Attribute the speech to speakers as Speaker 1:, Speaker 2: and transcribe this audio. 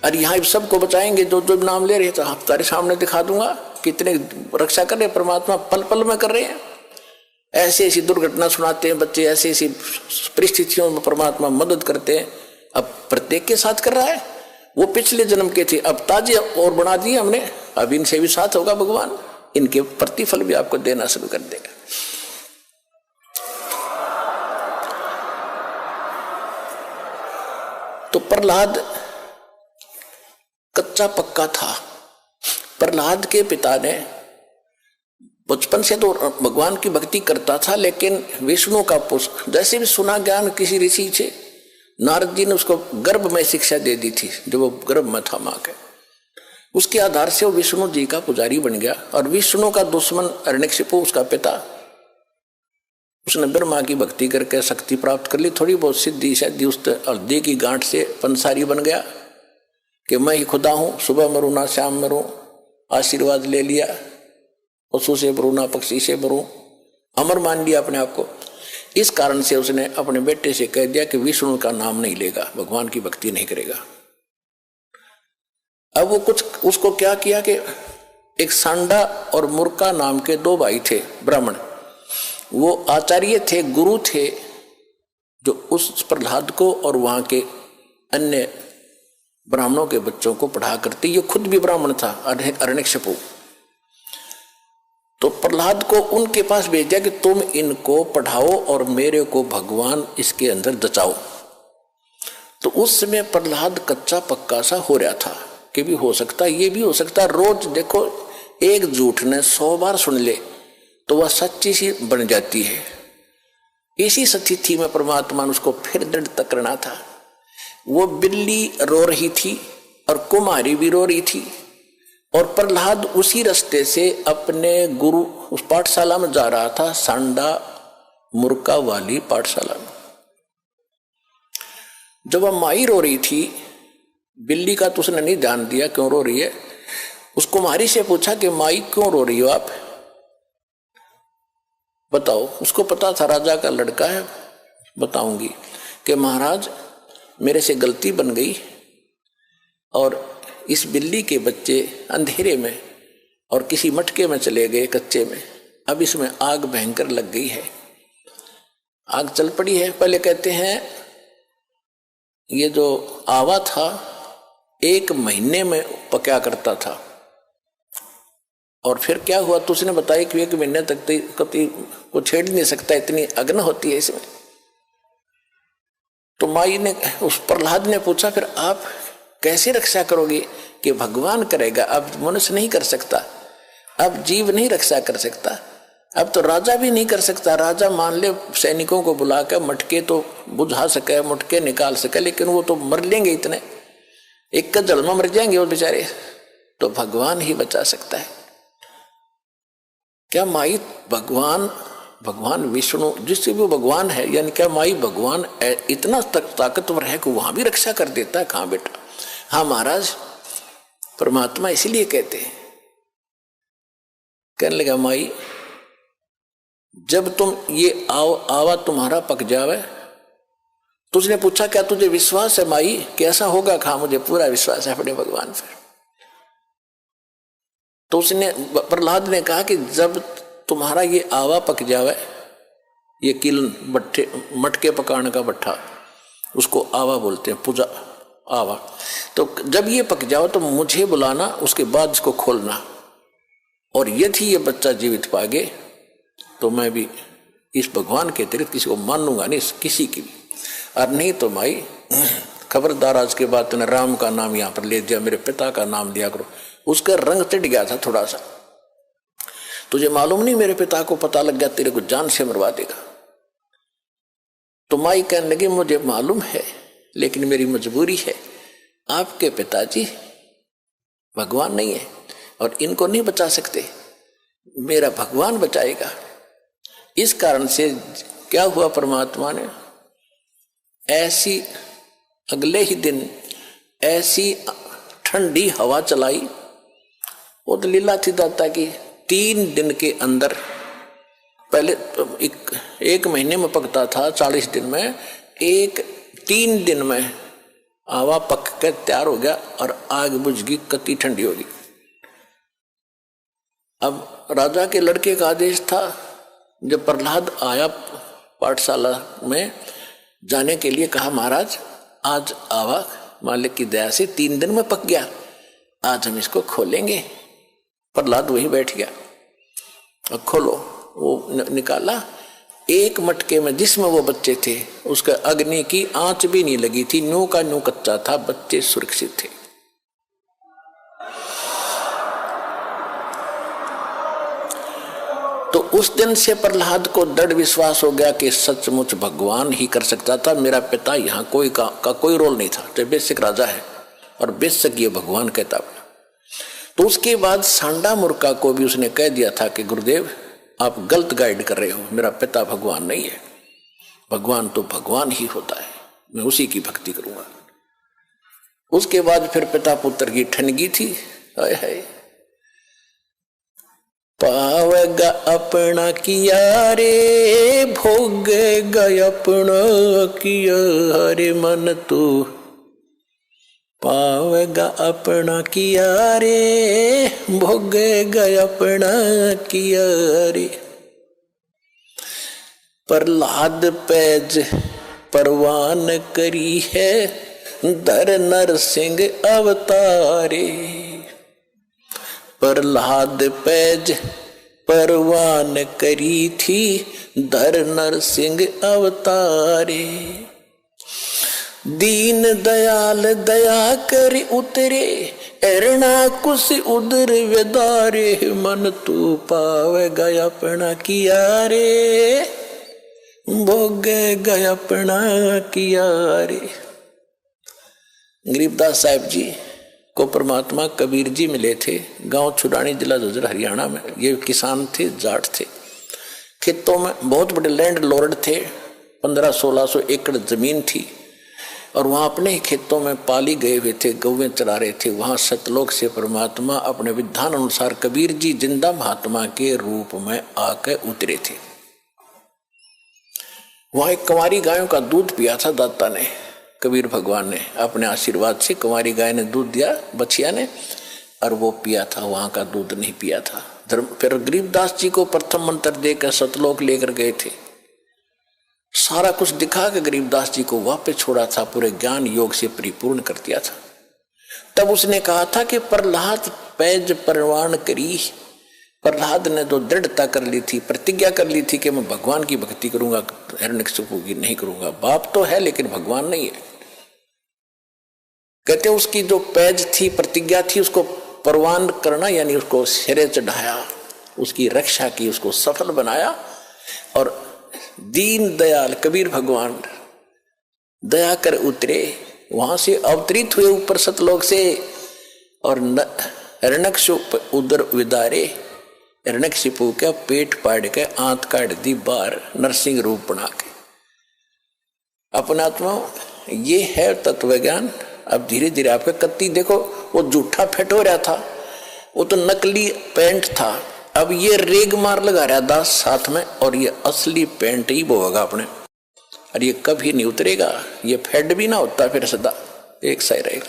Speaker 1: अरे यहाँ सबको बचाएंगे, जो जो नाम ले रहे हैं, तो आप तारे सामने दिखा दूंगा कितने रक्षा कर रहे हैं, परमात्मा पल पल में कर रहे हैं। ऐसी ऐसी दुर्घटना सुनाते हैं बच्चे, ऐसी ऐसी परिस्थितियों में परमात्मा मदद करते हैं। अब प्रत्येक के साथ कर रहा है। वो पिछले जन्म के थे, अब ताजे और बना दिए हमने, अब इनसे भी साथ होगा भगवान, इनके प्रतिफल भी आपको देना शुरू कर देगा। तो प्रहलाद कच्चा पक्का था। प्रहलाद के पिता ने बचपन से तो भगवान की भक्ति करता था, लेकिन विष्णु का पुष्प जैसे भी सुना ज्ञान किसी ऋषि से, नारद जी ने उसको गर्भ में शिक्षा दे दी थी, जब वो गर्भ में था मां के। उसके आधार से वो विष्णु जी का पुजारी बन गया। और विष्णु का दुश्मन हिरण्यकशिपु, उसका पिता, उसने ब्रह्मा की भक्ति करके शक्ति प्राप्त कर ली, थोड़ी बहुत सिद्धि शादी उस हल्दी की गांठ से पंसारी बन गया कि मैं ही खुदा हूं, सुबह मरूं ना शाम मरूं, आशीर्वाद ले लिया, पशु से मरूं ना पक्षी से मरूं, अमर मान लिया अपने आप को। इस कारण से उसने अपने बेटे से कह दिया कि विष्णु का नाम नहीं लेगा, भगवान की भक्ति नहीं करेगा। अब वो कुछ उसको क्या किया कि एक सांडा और मुर्का नाम के दो भाई थे ब्राह्मण, वो आचार्य थे, गुरु थे, जो उस प्रहलाद को और वहां के अन्य ब्राह्मणों के बच्चों को पढ़ा करते। ये खुद भी ब्राह्मण था, हिरण्यकशिपु। तो प्रहलाद को उनके पास भेज दिया कि तुम इनको पढ़ाओ और मेरे को भगवान इसके अंदर दचाओ। तो उस समय प्रहलाद कच्चा पक्का सा हो रहा था कि भी हो सकता, ये भी हो सकता। रोज देखो, एक झूठ ने 100 बार सुन ले तो वह सच्ची सी बन जाती है। इसी स्थिति में परमात्मा ने उसको फिर दृढ़ करना था। वो बिल्ली रो रही थी और कुमारी भी रो रही थी, और प्रहलाद उसी रास्ते से अपने गुरु उस पाठशाला में जा रहा था, सांडा मुर्का वाली पाठशाला में। जब वह माई रो रही थी, बिल्ली का तो उसने नहीं ध्यान दिया क्यों रो रही है। उस कुमारी से पूछा कि माई क्यों रो रही हो आप, बताओ। उसको पता था राजा का लड़का है, बताऊंगी कि महाराज मेरे से गलती बन गई और इस बिल्ली के बच्चे अंधेरे में और किसी मटके में चले गए कच्चे में, अब इसमें आग भयंकर लग गई है, आग चल पड़ी है। पहले कहते हैं ये जो आवा था 1 महीने में पका करता था, और फिर क्या हुआ तो उसने बताया कि 1 महीने तक कभी को छेड़ नहीं सकता, इतनी अग्नि होती है इसमें। तो माई ने, उस प्रहलाद ने पूछा फिर आप कैसे रक्षा करोगे कि भगवान करेगा, अब मनुष्य नहीं कर सकता, अब जीव नहीं रक्षा कर सकता, अब तो राजा भी नहीं कर सकता। राजा मान ले सैनिकों को बुलाकर मटके तो बुझा सके, मटके निकाल सके, लेकिन वो तो मर लेंगे, इतने एक का जन्म मर जाएंगे वो बेचारे, तो भगवान ही बचा सकता है। क्या माई भगवान विष्णु जिससे भी भगवान है, यानी क्या माई भगवान इतना ताकतवर है कि वहां भी रक्षा कर देता है? कहां बेटा। हाँ महाराज, परमात्मा इसीलिए कहते हैं। कहने लगा माई जब तुम ये आवा तुम्हारा पक जावे, तो उसने पूछा क्या तुझे विश्वास है माई कैसा होगा? कहा मुझे पूरा विश्वास है अपने भगवान पर। तो उसने, प्रहलाद ने कहा कि जब तुम्हारा ये आवा पक जावे, ये किलन भट्टे मटके पकाने का भट्ठा, उसको आवा बोलते हैं, पूजा आवा, तो जब ये पक जाओ तो मुझे बुलाना, उसके बाद इसको खोलना, और यदि ये बच्चा जीवित पागे तो मैं भी इस भगवान के अतिरिक्त किसी को मानूंगा नहीं, किसी की भी, और नहीं तो माई खबरदार आज के बाद तूने राम का नाम यहाँ पर ले दिया, मेरे पिता का नाम लिया करो। उसका रंग टिट गया था थोड़ा सा, तुझे मालूम नहीं मेरे पिता को पता लग गया तेरे को जान से मरवा देगा। तो माई कहने लगी मुझे मालूम है, लेकिन मेरी मजबूरी है, आपके पिताजी भगवान नहीं है और इनको नहीं बचा सकते, मेरा भगवान बचाएगा। इस कारण से क्या हुआ, परमात्मा ने ऐसी अगले ही दिन ऐसी ठंडी हवा चलाई, वो तो लीला थी दाता की। 3 दिन के अंदर, पहले एक महीने में पकता था, 40 दिन में, 3 दिन में आवा पक के तैयार हो गया और आग बुझ गई, कति ठंडी होगी। अब राजा के लड़के का आदेश था, जब प्रहलाद आया पाठशाला में जाने के लिए, कहा महाराज आज आवा मालिक की दया से 3 दिन में पक गया, आज हम इसको खोलेंगे। प्रहलाद वहीं बैठ गया और खोलो, वो निकाला। एक मटके में जिसमें वो बच्चे थे उसका अग्नि की आंच भी नहीं लगी थी, न्यू का न्यू कच्चा था, बच्चे सुरक्षित थे। तो उस दिन से प्रहलाद को दृढ़ विश्वास हो गया कि सचमुच भगवान ही कर सकता था, मेरा पिता यहाँ कोई का कोई रोल नहीं था। तो बेशक राजा है और बेशक ये भगवान कहता। तो उसके बाद सांडा मूर्खा को भी उसने कह दिया था कि गुरुदेव आप गलत गाइड कर रहे हो, मेरा पिता भगवान नहीं है, भगवान तो भगवान ही होता है, मैं उसी की भक्ति करूंगा। उसके बाद फिर पिता पुत्र की ठनगी थी। हाय हाय, पावेगा अपना किया रे, भोगेगा अपना किया रे मन तू, पावेगा अपना किया रे, भोगेगा अपना किया रे। प्रहलाद पैज परवान करी है, धर नरसिंह अवतारे। प्रहलाद पैज परवान करी थी, धर नरसिंह अवतारे। दीन दयाल दया कर उतरे, एरना कुश उदर वेदारे, मन तू पावेगा अपना किया रे, भोगेगा अपना किया रे। गरीबदास साहिब जी को परमात्मा कबीर जी मिले थे, गांव छुड़ानी जिला झज्जर हरियाणा में। ये किसान थे, जाट थे, खेतों में बहुत बड़े लैंड लॉर्ड थे, 1500-1600 एकड़ जमीन थी और वहां अपने खेतों में पाली गए हुए थे, गौवें चरा रहे थे। वहां सतलोक से परमात्मा अपने विधान अनुसार कबीर जी जिंदा महात्मा के रूप में आकर उतरे थे। वहां एक कुंवारी गायों का दूध पिया था दाता ने, कबीर भगवान ने अपने आशीर्वाद से कुंवारी गाय ने दूध दिया बछिया ने, और वो पिया था, वहां का दूध नहीं पिया था। फिर गरीबदास जी को प्रथम मंत्र देकर सतलोक लेकर गए थे, सारा कुछ दिखा के गरीबदास जी को वापस छोड़ा था, पूरे ज्ञान योग से परिपूर्ण कर दिया था। तब उसने कहा था कि प्रहलाद पैज परवान करी। प्रहलाद ने तो दृढ़ता कर ली थी, प्रतिज्ञा कर ली थी कि मैं भगवान की भक्ति करूंगा, हिरण्यकशिपु की नहीं करूंगा। बाप तो है लेकिन भगवान नहीं है। कहते उसकी जो पैज थी, प्रतिज्ञा थी, उसको परवान करना यानी उसको सिरे चढ़ाया, उसकी रक्षा की, उसको सफल बनाया। और दीन दयाल कबीर भगवान दया कर उतरे, वहां से अवतरित हुए ऊपर सतलोक से, और हिरण्यकशिपु उदर विदारे, हिरण्यकशिपु का पेट पाड़ के आंत काट दी बाहर, नरसिंह रूप बना के। अपना आत्मा ये है तत्व ज्ञान। अब धीरे धीरे आपका कत्ती देखो, वो जूठा फेट हो रहा था, वो तो नकली पेंट था, अब ये रेग मार लगा रहा दास साथ में, और ये असली पेंट ही बोगा अपने, और ये कभी नहीं उतरेगा, ये फेड भी ना होता फिर सदा एक सा ही रहेगा।